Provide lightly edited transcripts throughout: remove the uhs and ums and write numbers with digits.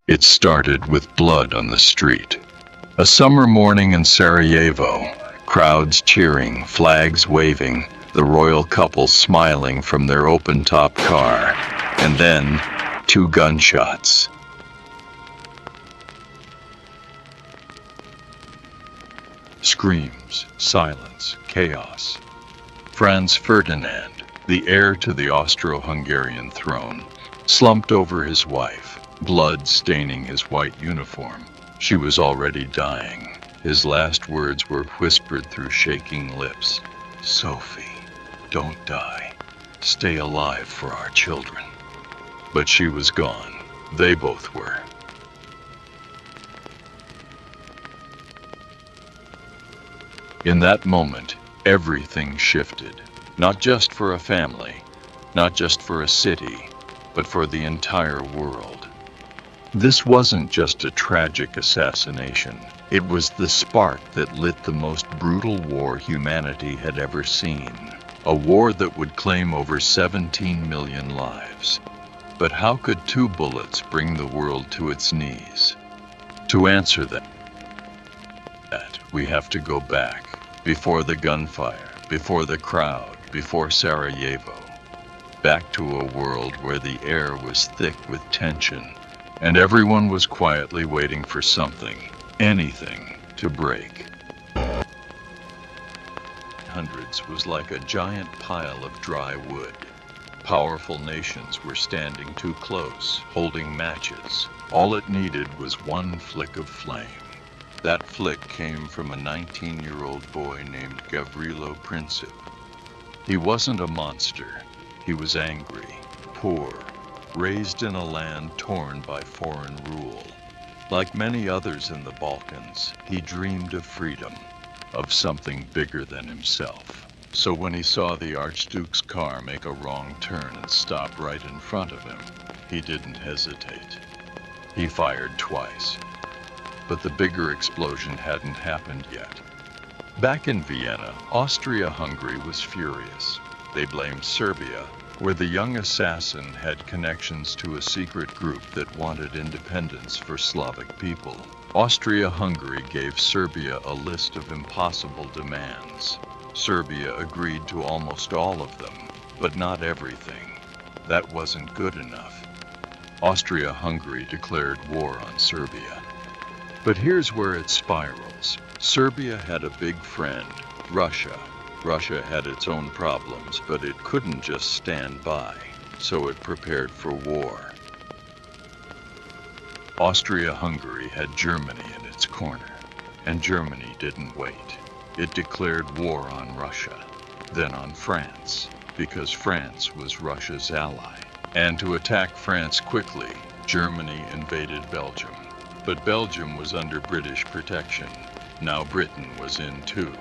It started with blood on the street. A summer morning in Sarajevo, crowds cheering, flags waving, the royal couple smiling from their open-top car, and then 2 gunshots. Screams, silence, chaos. Franz Ferdinand, the heir to the Austro-Hungarian throne, slumped over his wife, blood staining his white uniform. She was already dying. His last words were whispered through shaking lips. "Sophie, don't die. Stay alive for our children." But she was gone. They both were. In that moment, everything shifted. Not just for a family, not just for a city, but for the entire world. This wasn't just a tragic assassination. It was the spark that lit the most brutal war humanity had ever seen. A war that would claim over 17 million lives. But how could 2 bullets bring the world to its knees? To answer that, we have to go back, before the gunfire, before the crowd, before Sarajevo. Back to a world where the air was thick with tension, and everyone was quietly waiting for something, anything, to break. Hundreds was like a giant pile of dry wood. Powerful nations were standing too close, holding matches. All it needed was one flick of flame. That flick came from a 19-year-old boy named Gavrilo Princip. He wasn't a monster. He was angry, poor, raised in a land torn by foreign rule. Like many others in the Balkans, he dreamed of freedom, of something bigger than himself. So when he saw the Archduke's car make a wrong turn and stop right in front of him, he didn't hesitate. He fired twice. But the bigger explosion hadn't happened yet. Back in Vienna, Austria-Hungary was furious. They blamed Serbia, where the young assassin had connections to a secret group that wanted independence for Slavic people. Austria-Hungary gave Serbia a list of impossible demands. Serbia agreed to almost all of them, but not everything. That wasn't good enough. Austria-Hungary declared war on Serbia. But here's where it spirals. Serbia had a big friend, Russia. Russia had its own problems, but it couldn't just stand by, so it prepared for war. Austria-Hungary had Germany in its corner, and Germany didn't wait. It declared war on Russia, then on France, because France was Russia's ally. And to attack France quickly, Germany invaded Belgium. But Belgium was under British protection. Now Britain was in too.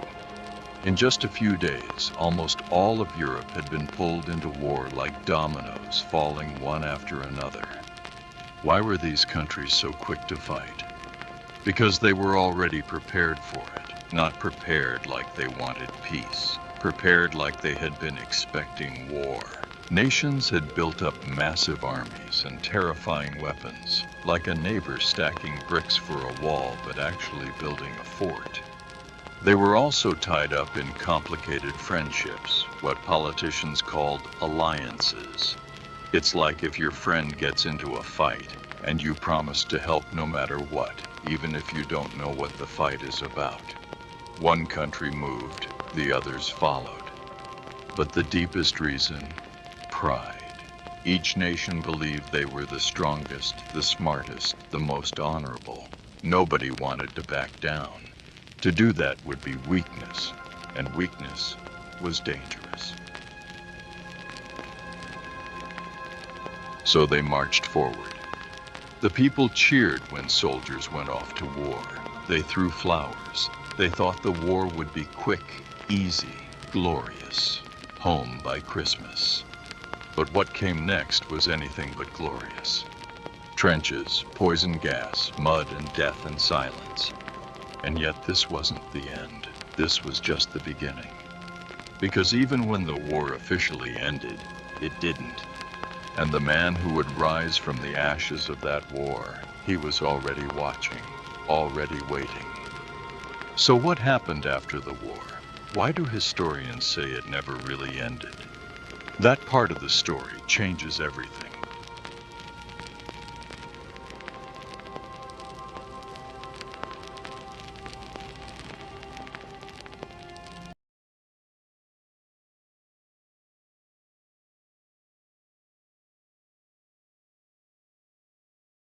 In just a few days, almost all of Europe had been pulled into war like dominoes, falling one after another. Why were these countries so quick to fight? Because they were already prepared for it, not prepared like they wanted peace, prepared like they had been expecting war. Nations had built up massive armies and terrifying weapons, like a neighbor stacking bricks for a wall but actually building a fort. They were also tied up in complicated friendships, what politicians called alliances. It's like if your friend gets into a fight and you promise to help no matter what, even if you don't know what the fight is about. One country moved, the others followed. But the deepest reason? Pride. Each nation believed they were the strongest, the smartest, the most honorable. Nobody wanted to back down. To do that would be weakness, and weakness was dangerous. So they marched forward. The people cheered when soldiers went off to war. They threw flowers. They thought the war would be quick, easy, glorious. Home by Christmas. But what came next was anything but glorious. Trenches, poison gas, mud and death and silence. And yet this wasn't the end. This was just the beginning. Because even when the war officially ended, it didn't. And the man who would rise from the ashes of that war, he was already watching, already waiting. So what happened after the war? Why do historians say it never really ended? That part of the story changes everything.